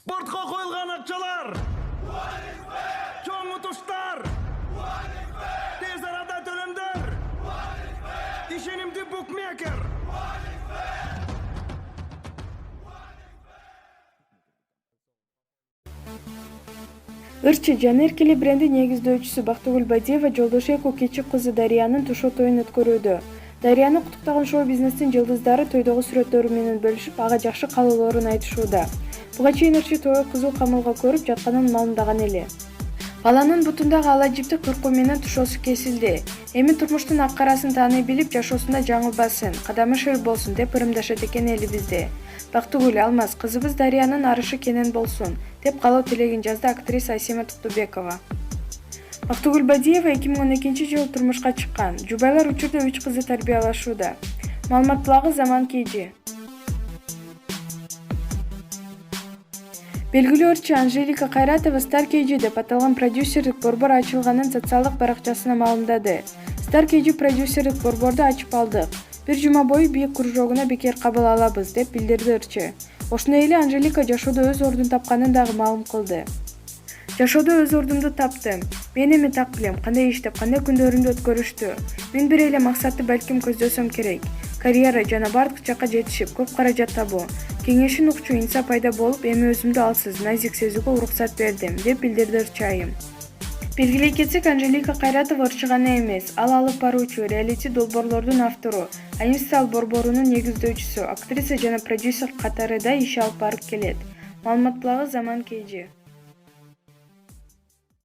Спортқа қойылған ақшалар, чоң ұтыштар, тез арада төлемдер, ишенимді букмекер. Ырчы жана эркели бренди негиздөөчүсү Бактыгүл Бадиева Жолдошеку кечи кызы Дариянын тушоо тоюн өткөрүүдө. Дарияны куттуктаган шоу-бизнестин жылдыздары тойдогу сүрөттөрү менен бөлүшүп, ага жакшы каалоолорун айтышууда. Буга чейин ырчы тою кызуу камылга көрүп жатканын маалымдаган эле. Баланын бутундагы ала жипти кыркуу менен тушоосу кесилди. Эми турмуштун ак карасын тааный билип, жашоосунда жаңылбасын, кадамы шыр болсун деп ырымдашат экен элибизде. Бактыгүл Алмаз кызыбыз Дариянын арышы кенен болсун деп каалоо тилегин жазды актриса Асема Туктубекова. Бактыгүл Бадиева 2012-жылы турмушка чыккан. Жубайлар учурда 3 кызды тарбиялашууда. Маалымат булагы Заман KG. Белгилүү ырчы Анжелика Кайратова Star KG деп аталган продюсерлик борбор ачылганын социалдык баракчасына маалымдады. Star KG продюсерлик борборду ачып алдык. Бир жума бою бийик кружогуна бекер кабыл алабыз деп билдирди ырчы. Ошондой эле Анжелика жашоодо өз ордун тапканын дагы маалым кылды. Жашоодо өз ордумду таптым. Мен эми так билем, кандай иштеп, кандай күндөрүмдү өткөрүштү. Мен бир эле максатты балким көздөсөм керек. Карьера жана бардык жакка жетишип, көп каражат табуу. Кеңешин укчу инса пайда болуп, эми өзүмдү алсыз, назик сезүүгө уруксат бердим, деп билдирди ырчы айым. Белгилей кетсек, Анжелика Кайратова ырчы гана эмес, ал алып баруучу, реалити долбоорлордун автору, Айым Стайл борборунун негиздөөчүсү, актриса жана продюсер катары да иш алып барып келет. Маалымат булагы Заман KG.